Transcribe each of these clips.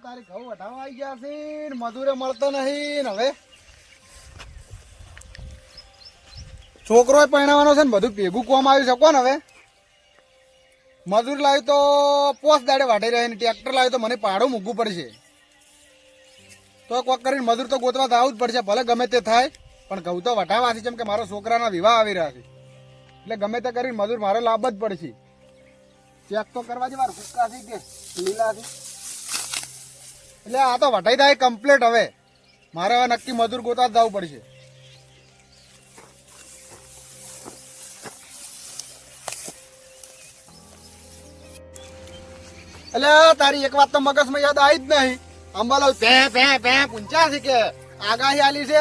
તારી ઘઉં વઢાવા આવી ગયા છે ને મજૂરે મળતો નહીં ને હવે છોકરો પરણાવવાનો છે ને બધું ભેગું કોમ આવી શકો ને હવે મજૂર લાવી તો પોસ દાડે વાઢી રહે ને ટ્રેક્ટર લાવી તો મને પાડું મૂકવું પડશે તો કોક કરીને મજૂર તો ગોતવા તો આવવું જ પડશે ભલે ગમે તે થાય પણ ઘઉં તો વઢાવા છે જેમ કે મારા છોકરાના વિવાહ આવી રહ્યા છે એટલે ગમે તે કરીને મજૂર મારે લાભ જ પડશે ચેક તો કરવા છે મારે ફૂટકા છે કે લીલા છે એટલે આ તો વઢાઈ થાય કમ્પ્લીટ હવે મારે હવે નક્કી મજૂર ગોતવા જ જવું પડશે એટલે તારી એક વાત તો મગજમાં યાદ આવી જ નહીં અંબાલાલ પે પૂંચા છે કે આગાહી આલી છે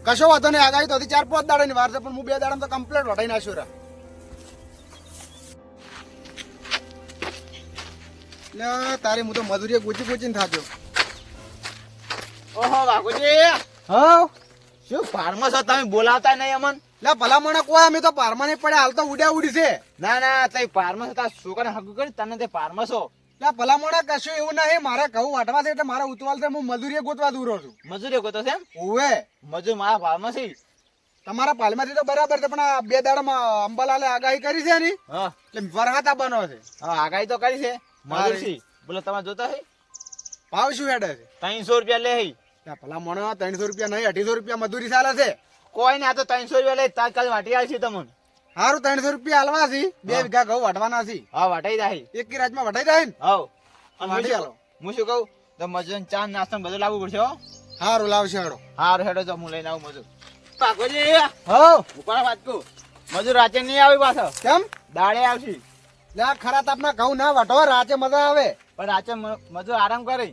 કશો વાંધો નહીં આગાહી તો 4-5 દાડાની વાર છે પણ હું 2 દાડામાં તો કમ્પ્લીટ વઢાઈ નાખ્યો રા એટલે તારી હું તો મજૂરી ગૂંચીને થાક્યો ઓહો બાપુજી હા શું ફાર્મસ છો તમે બોલાવતા નહીં અમન લે ભલામણ કોઈ અમે તો પારમાં નહીં પડે હાલ તો ઉડ્યા ઉડી છે ના તઈ ફાર્મસ હતા છોકરાને હગું કરી તને તે ફાર્મસ છો એટલે ભલામણ કશું એવું નહીં મારે ઘઉં વાટવા છે એટલે મારા ઉતવાલ છે હું મજૂરી ગોતવા દૂરો છું મજૂરી ગોતો છે એમ ઓવે મજૂર મારા ફાર્મસ છે તમારા પાલમાંથી તો બરાબર છે પણ આ 2 દાડામાં અંબાલાલે આગાહી કરી છે ને હા એટલે વરહાતા બનો છે હા આગાહી તો કરી છે મજૂર છે બોલો તમે જોતા છે ભાવ શું હેડે છે 300 રૂપિયા લે હી ભલામણ 300 રૂપિયા નહીં 250 રૂપિયા મજૂરી ચાલે છે કોઈ ને આ તો 300 રૂપિયા લે તાત્કાલ વાટી આવશે તમને સારું 300 રૂપિયા હાલવા છે 2 વીઘા ઘઉં વાટવાના છે હા વાટાઈ જાય એક કી રાજમાં વટાઈ જાય ને હાવ વાટી આલો હું શું કહું તો મજૂર ચા નાસ્તો બધું લાવવું પડશે હો સારું લાવશે હેડો હારું હેડો તો હું લઈને આવું મજૂર પાકોજી હો ઉપર વાત કહું મજૂર રાતે નહીં આવી પાછો કેમ દાડે આવશે લે ખરા તાપના ઘઉં ના વાટવા રાતે મજા આવે પણ રાતે મજૂર આરામ કરે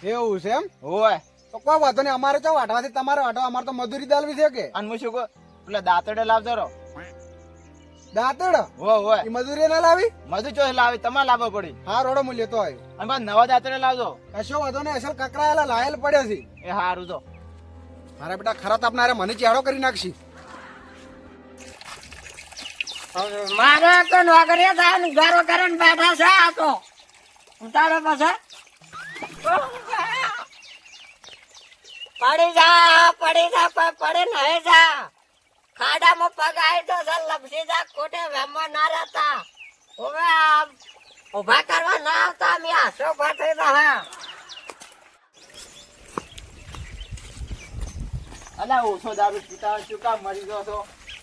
એવું છે એમ હોય તો કોઈ વાંધો નહીં અમારે તો વાટવાથી તમારે વાટવા અમારે તો મજૂરી દાલવી છે કે અને હું શું કહું પેલા દાંતડે લાવજો રો દાંતડ હોય એ મજૂરી ના લાવી મજૂર ચોસ લાવી તમારે લાવવા પડી હા રોડો મૂલ્ય તો હોય અને પાછા નવા દાંતડે લાવજો કશો વાંધો નહીં અસલ કકરાયેલા લાયેલ પડે છે એ હારું તો મારા બેટા ખરા તાપના મને ચેડો કરી નાખશી મારે તો નોકરી થાય ને ઘરો કરીને બેઠા છે આ તો ઉતારો પછી પડી જા પણ પડે નહીં જા ખાડામાં પગ આવી તો સર લપસી જા ખોટે વેમમાં ના રહેતા હવે આમ ઉભા કરવા ના આવતા અમે આસો ફાટી રહ્યા અલા ઓછો દારૂ પીતા હોય શું કામ મરી ગયો છો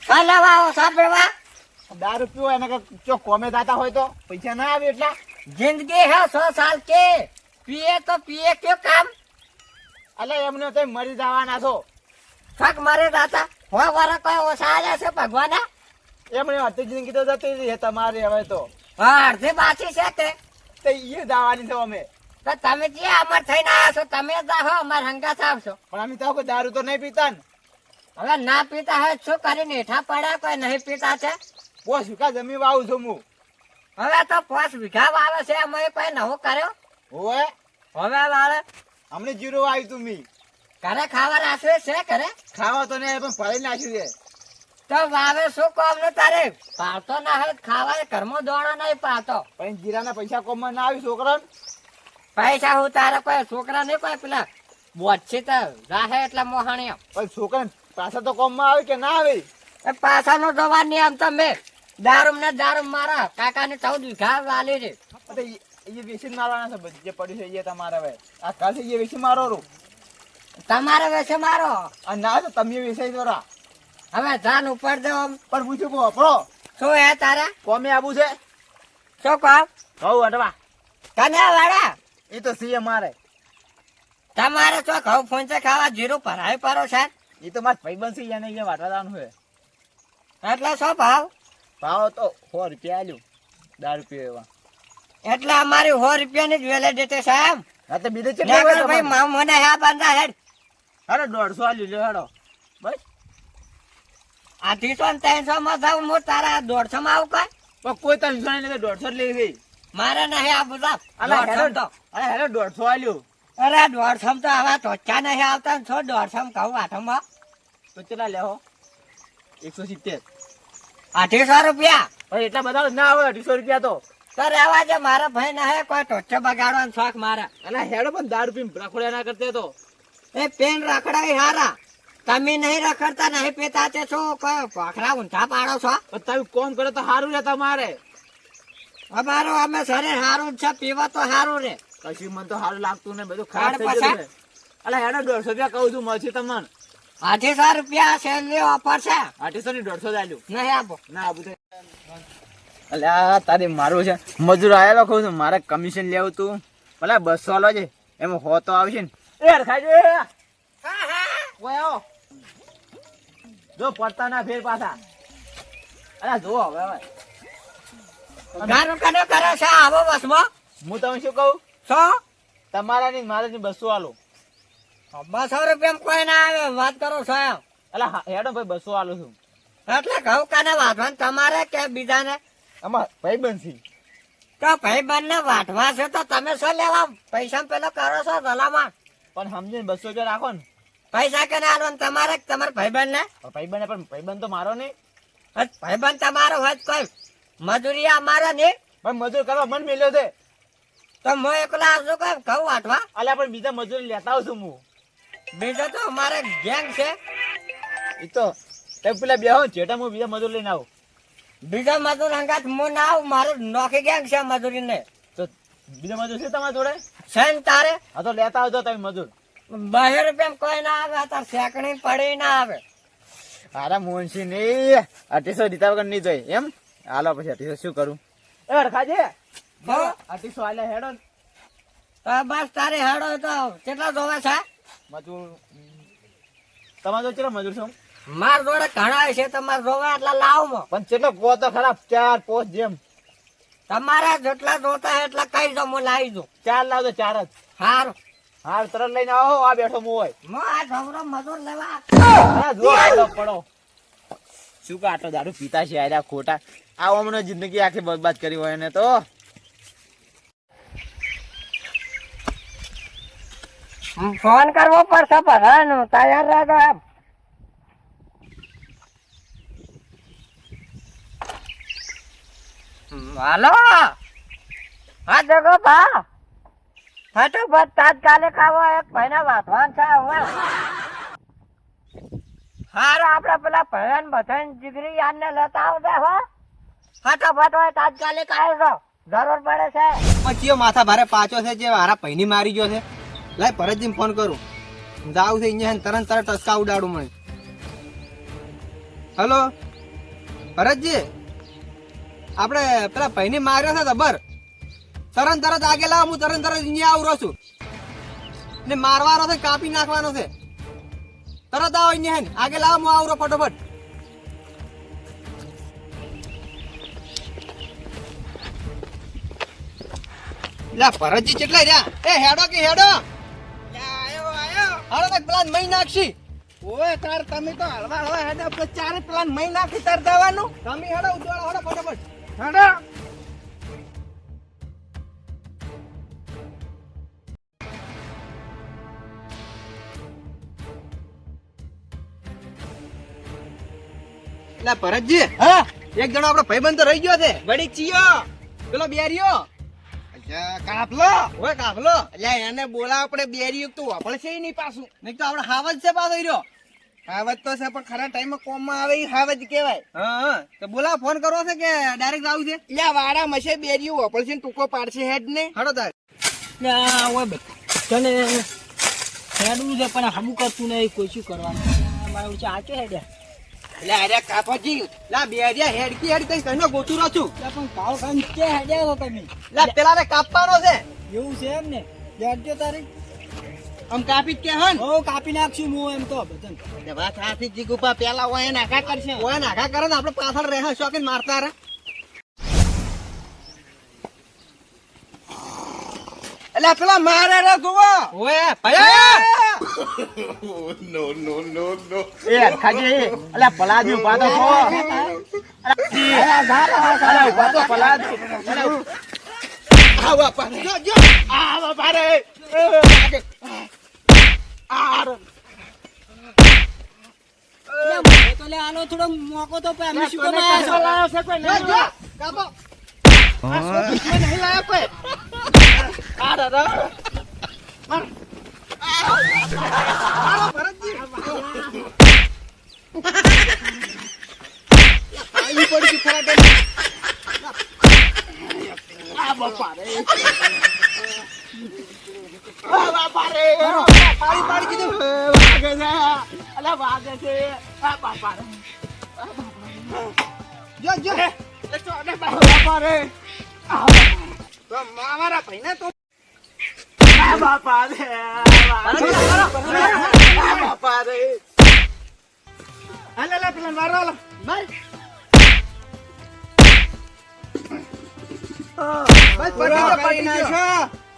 હલવાઓ સાંભળવા દારૂ પીવો એને ચો કોમે દાતા હોય તો પૈસા ના આવે એટલા जिंदगी है 100 साल के पिए तो पिए क्यों काम અલા એમને તો મરી જવાના છો थक मारे दाता हो वारा कोई ओसा आ जैसे भगवान એમણે હતી જિંદગી તો જતી રહી તમારી હવે તો અડધી બાકી છે તે તો એ જવાની છો અમે તો તમે જે અમર થઈને આવ્યા છો તમે જાઓ અમાર હંગાત આવશો પણ અમે તો કોઈ દારૂ તો નહીં પીતા ને હવે ના પીતા હોય શું કરીને હેઠા પડ્યા કોઈ નહીં પીતા છે બહુ સુકા જમી વાવું છું હું હવે તો 5 વીઘા વાવે છે અમે કોઈ નવો કર્યો હોય હવે વાળે અમને જીરો આવ્યું તું મી ઘરે ખાવા રાખ્યું છે ઘરે ખાવા તો નહીં પણ ફરી નાખ્યું છે તો વાવે શું કોમ નું તારે પાડતો ના હોય ખાવા ઘરમાં દોડો નહીં પાડતો પણ જીરાના પૈસા કોમમાં ના આવ્યું છોકરા પૈસા હું તારે કોઈ છોકરા નહીં કોઈ પેલા બોછી તો રાહે એટલે મોહાણીઓ પણ છોકરા પાછા તો કોમમાં આવે કે ના આવે એ પાછા નો જવા નહીં આમ તમે દારૂમ ને દારૂમ મારા કાકા ને 14 વીઘા વાલી છે તો એ વેચી મારવાના છે બધી જે પડ્યું છે એ તમારે હવે આ કાલે એ વેચી મારો રો તમારે વેસે મારો અને ના તો તમે વેચાઈ દો રા હવે જાન ઉપર દો પણ પૂછ્યું કહો આપણો શું હે તારા કોમે આવું છે શું કામ કહું અટવા કને વાળા એ તો સીએ મારે તમારે તો ઘઉં ફોંચે ખાવા જીરું ભરાય પરો છે એ તો મારા ભાઈબંધ છે એને અહીંયા વાટવા જવાનું છે એટલે શું ભાવ ભાવ તો 100 રૂપિયા આલ્યું દારૂ પીવા એટલે અમારી 100 રૂપિયાની જ વેલિડિટી છે એમ હા તો બીજે નકર ભાઈ મને હા બાંધા હેડ અરે 150 આલ્યું લ્યો હેડો બસ આ 300 માં જાઉં હું તારા 150 માં આવું કઈ પણ કોઈ 300 નહીં 150 લઈ ગઈ મારે નહીં આ બધા અલા 150 હેડો તો અરે હેડો 150 આલ્યું અરે 150 તો આવા ટોચા નહીં આવતા છો 150 કહું આઠમાં તો ચલા લેહો 170 250 રૂપિયા પણ એટલા બધા ના આવે 250 રૂપિયા તો તો રહેવા જે મારા ભાઈ ના હે કોઈ ટોચો બગાડવાનો શોખ મારા. અલા હેડો પણ દારૂ પીને રખોડ્યા ના કરતે તો. એ પેન રખડાઈ હારા. તમે નહીં રખડતા નહીં પીતા તે શું કોઈ ભાખરા ઊંધા પાડો છો? પણ તમે કોમ કરો તો સારું રે તમારે. અમારું અમે શરીર સારું જ છે, પીવા તો સારું રે. કશું મને તો સારું લાગતું ને બધું ખરાબ હાડ થઈ પછા? ગયું છે. અલા હેડો 150 રૂપિયા કહું છું મળશે તમને. 800 રૂપિયા સેલરી ઓફર છે. 800 ની 150 આલ્યું. નહીં આપો. ના આબુ તો. અલ્યા તારી મારું છે મજૂર આયેલો કહું છું મારે કમિશન લેવું તું ભલે 200 આલો છે એમાં હો તો આવશે ને. એ ખાજો ઓય આવો જો પડતા ના ફેર પાછા. અલ્યા જો હવે ગારું કને કરે છે આવો બસમાં? હું તમને શું કહું શું? તમારા ની મારે 200 આલો. 200 રૂપિયા કોઈ ના આવે વાત કરો છો એમ? અલ્યા હેડો ભાઈ 200 આલો છું. એટલે ઘઉં કાને વાઢવાનું તમારે કે બીજાને? આમાં ભાઈ બનશી તો ભાઈ બંને વાઢવા છે તો તમે શું લેવા પૈસા પેલો કરો છો ભલામાં? પણ સમજીને 200 રૂપિયા રાખો ને. પૈસા કેને આલવાનું તમારે કે તમારા ભાઈબંધ ને? ભાઈ બને પણ ભાઈ બન તો મારો નહીં. ભાઈબંધ તમારો હોય તો કોઈ મજૂરી અમારે નહીં. પણ મજૂર કરવા મન મેલ્યો છે. તો હું એકલા આવશું કઈ ઘઉં વાઢવા? અલ્યા પણ બીજા મજૂર લેતા આવું છું હું. બીજો તો અમારે ગેંગ છે. એ તો તમે પેલા બેહો જેટા હું બીજા મજૂર લઈને આવું. બીજા મજૂર અંગાત હું ના આવું, મારે નોખી ગેંગ છે મજૂરી ને. તો બીજા મજૂર છે તમારા જોડે? છે ને તારે? હા તો લેતા આવજો તમે મજૂર. 200 રૂપિયા કોઈ ના આવે, તાર શેકણી પડી ના આવે. અરે મોહનસિંહ નહીં 800 દીધા વગર નહીં જોઈ એમ. હાલો પછી 800 શું કરું? એ અડખાજે હો? 800 આલ્યા હેડો ને. તો બસ તારે હેડો તો કેટલા જોવે છે? મજૂર તમારા જોડે કેટલા મજૂર છો? માર જોડે ઘણા છે, તમારે જોવે એટલે લાવો. પણ કેટલો કહો તો ખરાબ 4 5 જેમ. તમારે જેટલા જોતા હોય એટલા કઈ દો, હું લાવી દઉં. 4 લાવજો 4 જ. સારું. હાર તરત લઈને આવો આ બેઠો હું હોય. હું આ ઢોકરો મજૂર લેવા. અરે જો આટલો પડો શું કે આટલો દારૂ પીતા છે આયરા ખોટા. આ હમણાં જિંદગી આખી બરબાદ કરી હોય ને તો. ફોન કરવો પડશે ભરાનું, તૈયાર રહેજો એમ. હાલો હા જગો ભા ફટાફટ તાત્કાલિક આવો, એક ભાઈને વાંચવાનું છે હવે. હારું આપડે પેલા ભયન બધાને જીગરી યાદ ને લેતા આવજે હો. ફટાફટ હોય તાત્કાલિક આવજો, જરૂર પડે છે. પછી માથા ભારે પાછો છે જે મારા પૈની મારી ગયો છે. લાય ભરતજી ફોન કરું, જાવ છે અહીંયા તરત ટસકા ઉડાડું મને. હલો ભરતજી, આપણે પેલા પૈની માર્યો છે જબર. તરત આગે લાવ, હું તરત અહીંયા આવરો છું ને મારવાનો છે, કાપી નાખવાનો છે. તરત આવો અહીંયા આગે લાવ, હું આવરો ફટોફટ. લા ભરતજી કેટલા રહ્યા? એ હેડો કે હેડો. હાલો તો પ્લાન મહી નાખશી. ઓય તાર તમે તો હળવા હેડો, આપણે ચારે પ્લાન મહી નાખી તાર દેવાનું. તમે હેડો ઉતવાળો હેડો ફટાફટ હેડો. લા ભરતજી, હા એક જણો આપણો ભાઈબંધ તો રહી ગયો છે. વડી ચિયો પેલો બેરિયો. કાફલો ઓય કાફલો. એટલે એને બોલાવ આપણે બેરિયો તું વાપરશે નહીં પાછું. નહીં તો આપણે હાવજ છે પાછો રહ્યો. હાવજ તો છે પણ ખરા ટાઈમમાં કોમમાં આવે એ હાવજ કહેવાય. હા તો બોલાવ, ફોન કરવો છે કે ડાયરેક્ટ આવું છે? એટલે વાડા મશે બેરિયો વાપરશે ને ટૂંકો પાડશે હેડ ને. હડો તાર તને હેડવું છે પણ હમું કરતું નહીં, કોઈ શું કરવાનું. મારે ઊંચા આચો હેડ્યા એટલે અરે કાપાજી લા બેરિયા હેડકી હેડ કઈ કઈનો ગોતું રહ્યો છું. પણ કાળ કામ કે હેડ્યા હો તમે. લા પેલા ને કાપવાનો છે. એવું છે એમ ને? હેડજો તારે. આમ કાપી જ કે હન. હો કાપી નાખશું હું એમ તો બતન. તે વાત હાથી જી ગુપા પેલા ઓય નાખા કરશે. ઓય નાખા કરે ને આપણે પાછળ રહે શોકીન મારતા રે. એટલે પેલા મારે રે જુઓ. ઓય ભયા. એ ખાજે અલ્યા પલાજી ઉભા તો થો. અલ્યા ઉભા તો પલાજી. આવા પાડે જો જો. આવા પાડે. તો લે આનો થોડો મોકો તો અમે શું કમાયા છો? જો જો કાપો. નહીં લાયા કોઈ. આ દાદા. મારો ભરતજી. આવી પડી ગઈ ખરા ટેમ. આ બાપા રે. આ બાપા રે. પાડી પાડી કીધું. વાગે છે. અલા વાગે છે. આ બાપા રે. જો જો. બાપા રે. તો મારા ભાઈને તો બાપા રે. બાપા રે. હાલે લે પેલા મારો લે. માર. બસ પડી નાખો.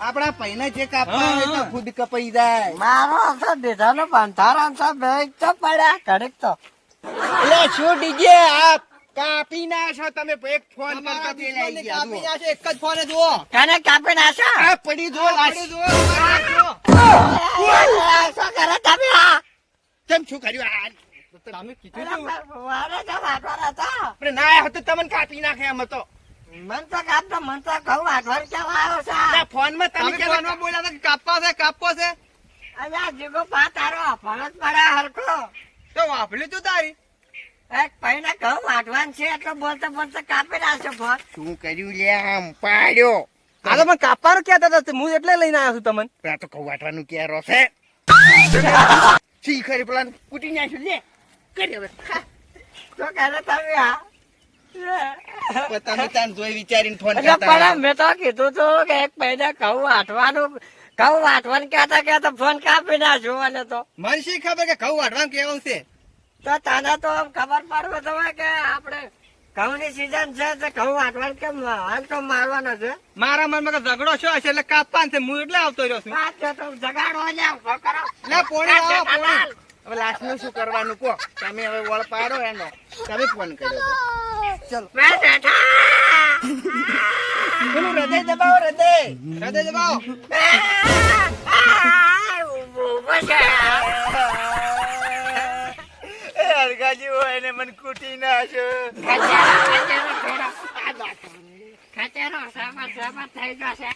આપણા પૈને જે કાપવા હોય તો ખુદ કપાઈ જાય. મારો તો દીધાનો બંધારણ તો બેગ તો પડ્યા ઘડીક તો એટલે શું ડીજે આપ કાપી નાખો તમે એક ફોન કરતા પેલા આવી ગયા કાપી નાખો એક જ ફોન જુઓ કાને કાપી નાખો આ પડી જો લાડી જો શું કરે તમે આ તેમ શું કર્યું આ તમે કીધું તું મારે તો વાટવાના હતા આપણે ના હતો તમને કાપી નાખે એમ હતો મન તો કાપતો મન તો ઘઉં વાટવાર કેવા આવ્યો છે ના ફોન માં તમે ફોનમાં બોલ્યા હતા કે કાપવો છે અહીંયા જીગો પા તારો ફરજ પડે હરખો તો વાપર્યું તું તારી એક પૈને ઘઉં વાટવાનું છે એટલે બોલતા બોલતા કાપી નાખશો ફોન શું કર્યું લે આમ પાડ્યો આ તો મને કાપવાનું ક્યાં હતા હું એટલે લઈને આવ્યો છું તમને આ તો કહું વાટવાનું ક્યાં છે શી ખરી પેલા કૂટી નાખ્યું લે કરી હવે તો કરે તમે આ તમે તાન જોઈ વિચારીને ફોન એટલે કરતા પણ મેં તો કીધું તું કે એક પૈને ઘઉં વાટવાનું કહેતા ફોન કાપી નાખજો અને તો મને શી ખબર કે ઘઉં વાટવાનું કેવું છે તો તને તો આમ ખબર પડવું તો હોય કે આપણે ઘઉંની સીઝન છે તો ઘઉં વાટવાનું કેમ હાલ તો મારવાનો છે મારા મનમાં કે ઝઘડો શું હશે એટલે કાપવાનું છે હું એટલે આવતો રહ્યો છું વાત છે તો જગાડો લે ઉભો કરો લે પોણી લાવો પોણી હવે લાસ્ટ નું શું કરવાનું કહો તમે હવે વળ પાડો એનો તમે ફોન કર્યો તો ચલો મેં બેઠા પેલું હૃદય દબાવો હૃદય દબાવો ઉભો છે હરગાજી હોય ને મને કૂટી નાખો ખતેરો સામા થઈ જશે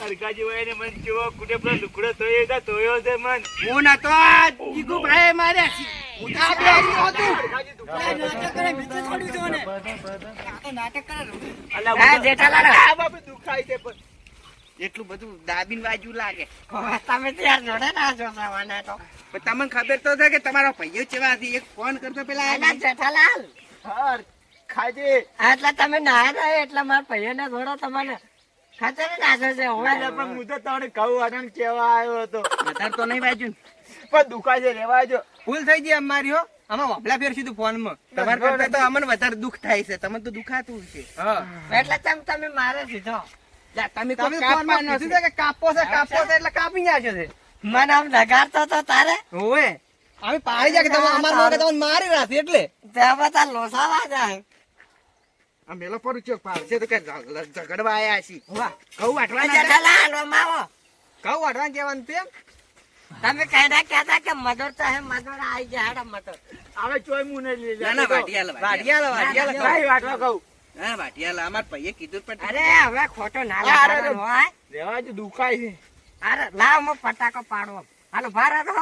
હરગાજી હોય ને મને કેવો કૂટે પેલો લુકડો તોયો છે મન હું ના તો જીગુ ભાઈ માર્યા છે હું તો બે આવ્યો હતું નાટક કરે બીજે છોડી જો ને આ તો નાટક કરે હા જેઠાલાલ આ બાપુ દુખાય છે પણ એટલું બધું દાબીન બાજુ લાગે તમે ત્યાં જોડે ના છો સવાને તો પણ તમને ખબર તો છે કે તમારો ભાઈઓ ચેવા છે એક ફોન કરતો પેલા અલા જેઠાલાલ હર ખાજે એટલે તમે ના રહ્યા એટલે મારા ભાઈઓને થોડો તમને ખતેર નાખો છે હવે પણ હું તો તમને કહું આનંદ કેવા આવ્યો હતો વધારે તો નહીં બાજુ પણ દુખાય છે રેવા જો ભૂલ થઈ ગઈ અમારી હો આમાં વાપલા ફેરસી તું ફોન માં તમારે કરતા તો અમને વધારે દુઃખ થાય છે તમને તો દુખાતું છે એટલે તમે મારે સીધો તમે કીધું કે કાપો છે એટલે કાપી નાખ્યો છે મને આમ લગાડતો તો તારે ઓએ અમે પાડી જાય કે તમે અમાર મોકે તમને મારી રાખી એટલે ત્યાં બધા લોસાવા જાય આ મેલો પર ચોક પાડશે તો કે ઝઘડવા આયા છી વાહ ઘઉં વાટવાના જેઠાલાલ માવો ઘઉં વાટવાનું કેવાનું તેમ તમે કહેતા કહેતા કે મધુર તો હે મધુર આવી જાય હેડા મધુર હવે ચોય મુને લઈ લે ના વાટિયાલા કઈ વાટવા કહું હા વાટિયાલા અમાર ભાઈએ કીધું પણ અરે હવે ખોટો ના લાગવાનો હોય રેવા જ દુખાય છે અરે લાવ હું પટાકો પાડવો હાલો ભારે તો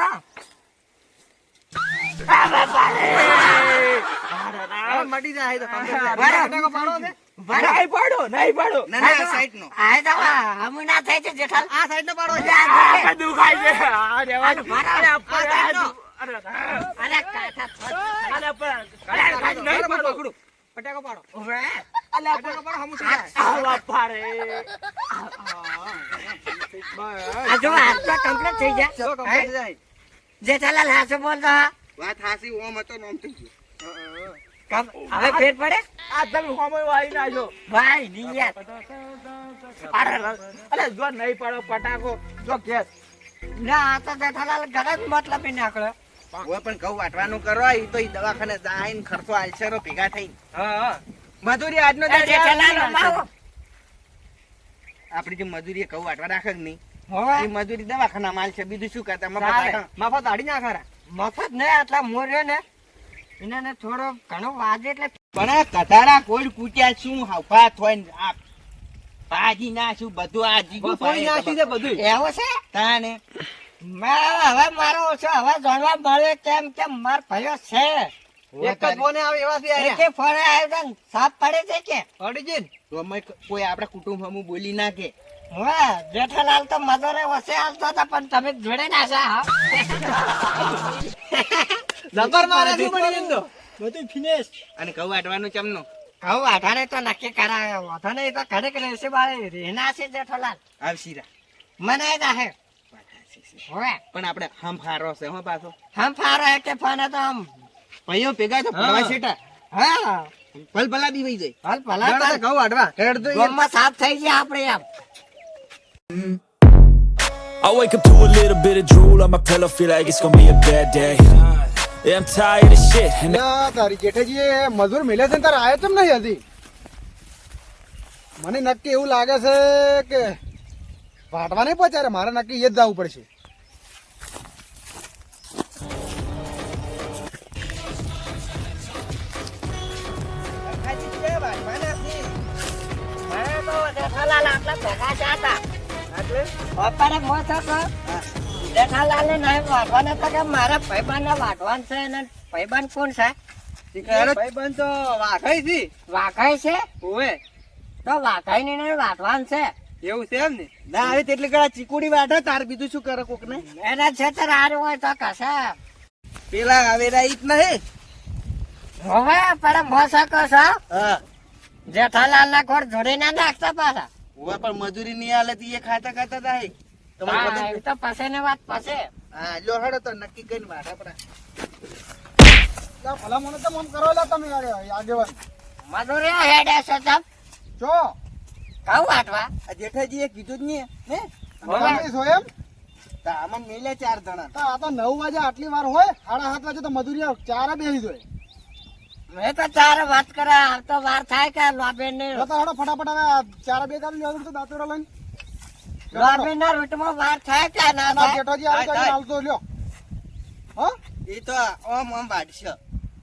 મટી જાય તો પટાકો પાડો ને નહીં પાડો ના સાઈડ નો આ તો હમુ ના થાય છે જેઠાલ આ સાઈડ નો પાડો દુખાય છે આ રેવા જ અરે કાઠા પકડો પટાકો પાડો હવે પટાકો પાડો હમુ થઈ આ જો આ તો કમ્પ્લીટ થઈ જાય જેઠાલાલ હાસો બોલતો વાત હાસી ઓમ હતો નોમ થઈ હવે ગયો ફેર પડે આ તમે હોમો વાઈ નાજો ભાઈ ની યાર અરે જો નહીં પાડો પટાકો જો ગેસ ના આ તો જેઠાલાલ ગરજ મતલબ નાખ્યો ઓય પણ ઘઉં વાટવાનું કરો ઈ તો ઈ દવાખાને જાઈને ખર્ચો આલશેરો ભેગા થઈ હા મજૂરી આજનો જેઠાલાલ માવો આપડી જે મજૂરી ઘઉં વાટવા રાખે કે નહીં હવે એ મજૂરી દવાખાના માલ છે બીજું શું કરતા મફત આડી ના ખરા મફત ને આટલા મોર્યો ને એને થોડો ઘણો વાજે એટલે પણ આ કટાડા કોઈ કૂટ્યા શું હફા થોય ને આ ભાજી નાખ્યું બધું આ જીગું થોડી નાખ્યું છે બધું. એવું છે તાને હવે મારો ઓછો હવે જાણવા મળે કેમ માર ભાઈઓ છે એક જ બોને આવે એવા છે આર્યા. એકે ફરે આયોજન સાપ પડે છે કે પડી જઈને. તો અમે કોઈ આપણા કુટુંબ હમું બોલી નાખે હા જેઠાલાલ તો મધરે વસે હાલતો હતા પણ તમે જોડે ના છે હા જબર મારે શું પડી જઈને તો. બધું ફિનિશ અને કહું આટવાનું ચમનું કહું આઠાને તો નક્કી કરાયો વાંધો નહીં તો ઘડીક રહેશે મારે રેના છે જેઠાલાલ આવશીરા મને જાહે હવે પણ આપણે હમ ફારો છે હો પાછો હમ ફારો હે કે ફાને તો હમ ભાઈઓ ભેગા તો ફરવા છેટા હા ભલ ભલા બી વઈ જાય હાલ ભલા લડો તો તો કહું આડવા. હેડ તો યાર. ગામમાં સાફ થઈ ગયા આપણે એમ I wake up to a little bit of drool on my pillow, feel like it's gonna be a bad day. Yeah, I'm tired of shit. And અલ્યા, તારી જેઠાજી એ મજૂર મિલે છે ને તારે આયો કેમ નહીં હજી? મને નક્કી એવું લાગે છે કે વાટવા નહીં પહોંચાડે, મારે નક્કી એ જ જવું પડશે. મને તો જેઠાલાલ આટલા ભેગા છે હતા બપોરે મોસો તો જેઠાલાલ ને નહીં વાટવાને તો કે મારા ભાઈબંધ ને વાટવાનું છે અને ભાઈબંધ કોણ છે ભાઈબંધ તો વાઘાઈ છે. વાઘાઈ છે ઓવે. તો વાઘાઈ ને નહીં વાટવાનું છે એવું છે એમ ને. ના આવે તેટલી કડા ચીકુડી વાઢે તાર બીજું શું કરે કોક ને. એના છેતર હારું હોય તો કશે પેલા આવેલા ઈત નહીં. હવે પણ મોસો કહો છો હા. જેઠાલાલ ના ઘર જોડી ના નાખતા પાછા ઓવા પણ મજૂરી નહીં આલે તો એ ખાતા ખાતા થાય તમારે હા, ખબર એ તો પછી ની વાત પછી હા લો હડો તો નક્કી કરીને વાઢા પડા અલ્યા, ભલા મને તો મમ કરો લા તમે આગેવાન મજૂરી હેડે છે તમ છો કહું વાટવા આ જેઠાજી એ કીધું જ નહીં હે તમે છો એમ? તો આમાં મેલ્યા 4 જણા તો આ તો 9 વાગે આટલી વાર હોય, 7:30 વાગે તો મજૂરી ચારે બેસી જાય. મેં તો ચાર વાત કરે આવતો વાર થાય કે લોબેન ને તો હેડો ફટાફટ હવે આ ચારે બે કાઢી લેવાનું તો દાંતેડો લઈને. લોબેન ના રૂટમાં વાર થાય કે ના ના, થાય જેઠાજી આવે તો થાય. આવતો લ્યો. હા? એ તો ઓમ ઓમ વાઢશે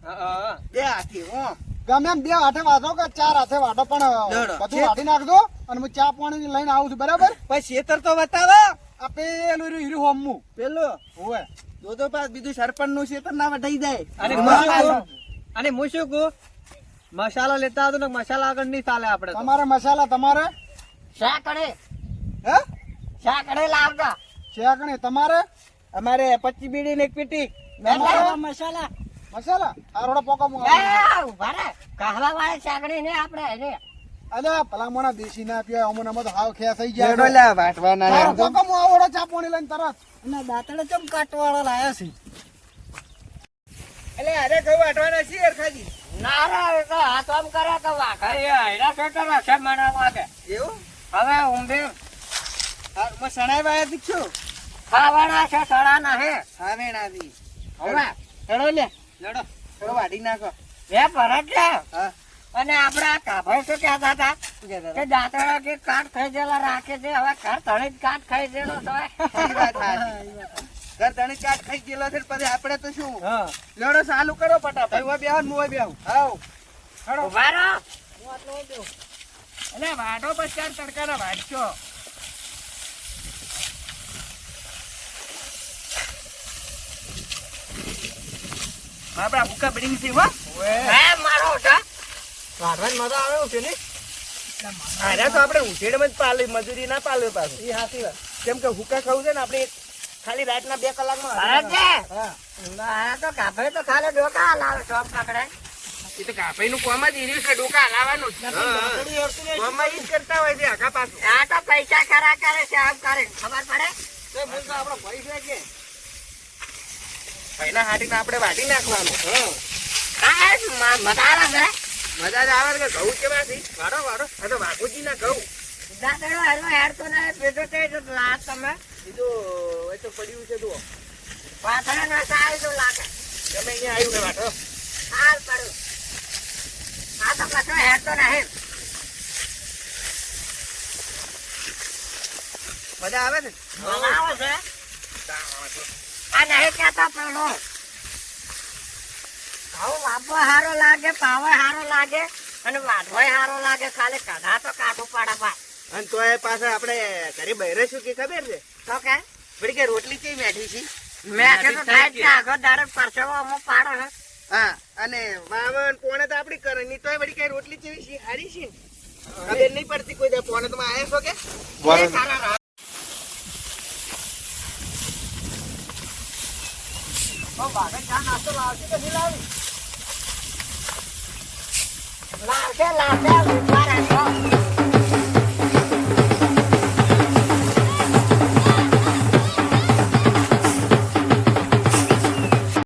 હા. બે હાથી ઓમ ગમે એમ 2 હાથે વાઢો કે 4 હાથે વાઢો પણ લેવડો. બધું વાઢી નાખજો અને હું ચા પાણી લઈને આવું છું, બરાબર? પછી શેતર તો બતાવો આ પેલું હીરું હોમું પેલો હોવે. દો પાસ બીજું સરપંચ નું શેતર ના વઢાઈ જાય અને અને હું શું કહું, મસાલો લેતા આવતો ને મસાલા આગળ નહીં ચાલે આપણે તો. તમારે મસાલા તમારે શા કરે હે શા કરે લાવજો શેકણી તમારે અમારે 25 બીડી ને એક પેટી તમારે મસાલા મસાલા આ રોડો પોકો ઉભા રે કહવા વાળા શાકડી ને આપણે એને અલ્યા ભલામણા દેશી ના પીવાય અમુને તો હાવ ખેસ થઈ લેડો જાય. લ્યા વાટવાના તારો લેડો. પોકો હું આવડો ચા પાણી લઈને તરત. ના દાંતડે ચમ કાટવાળો લાયો છે એટલે અરે કહું વાટવાના છીએ અરખાજી ના રે એ તો હાથ આમ કરે તો વાઘાઈ એના છોકરા રસે મને વાગે એવું હવે ઊંધે હા હું સણાઈ વાયા દીક્ષું ખાવાના છે સડા ના હે હા વેણાથી હવે લેડો લે લેડો ચલો વાઢી નાખો એ ભરત છે હા અને આપણે આ કાભાઈ શું કહેતા હતા શું કહેતા કે દાંતડા કે કાટ ખાઈ ગયેલા રાખે છે હવે ઘર તળી જ કાટ ખાઈ ગયેલો તો હતા? ઈ વાત સાચી. ઘર ધણી કાટ ખાઈ ગયેલો છે પછી આપણે તો શું હા. લેડો ચાલુ કરો ફટાફટ ભાઈ ઉભા બેહો ને હું ઉભા બેહું. આવ ઉભા રહો એટલે વાઢો પછી 4 તડકાના વાઢશો આપડા ભૂકા બિલ્ડિંગ છે હો હે મારો છે વાઢવાની મજા આવે એવું છે ને. આર્યા તો આપણે ઉછેડમાં જ પાલે મજૂરી ના પાલે પાછું એ સાચી વાત. કેમ કે હુકા ખાવું છે ને આપણે ખાલી રાતના 2 કલાકમાં ભરત છે હા. ના તો કાભાઈ તો ખાલી ડોકા લાવે શોપ પકડે એ તો કાપાઈ નું કોમ જ ઈર્યું છે ડોકા હલાવવાનું જ કોમમાં ઈ જ કરતા હોય છે આખા પાછું આ તો પૈસા ખરા કરે છે આમ કરે ખબર પડે એ બોલ તો આપણો ભાઈ છે કે. પહેલા હાટીને આપણે વાટી નાખવાનું મજા આવે મજા જ આવે કે ઘઉં કેવાથી વાડો વાડો આ તો વાઘુજી ના ઘઉં દાંતડો હરવા હેડતો ના પેટો તે તો લાત તમે બીજું એ તો પડ્યું છે જુઓ પાથરા ના સાય તો લાગે તમે અહીંયા આવ્યું ને વાટો હાલ પડ્યું આ તો કશો હેડતો નહીં મજા આવે ને મજા આવે છે આ નહીં કહેતો પેલો આવો વાપો હારો લાગે, પાવો હારો લાગે અને વાઢવાય હારો લાગે. ખાલી કઢા તો કાઢું પાડે પા. અને તોય પાછા આપણે ઘરે બહેરે શું કે ખબર છે? તો કે વળી કે રોટલી કેવી મેઠી છે. મેં કીધું થાય જ ને, આગળ દાડે પરસેવો અમુક પાડો હે. હા, અને વાવણ પોણે તો આપડી કરે ની તોય વળી કઈ રોટલી કેવી છે? હારી છે ને? ખબર નહીં પડતી કોઈ દે પોણે તમે આયા છો કે? એ સારા રાહ. ઓ ભાગન ચા નાસ્તો લાવશે કે નહીં લાવી? લાવશે, ઉભા રાખો.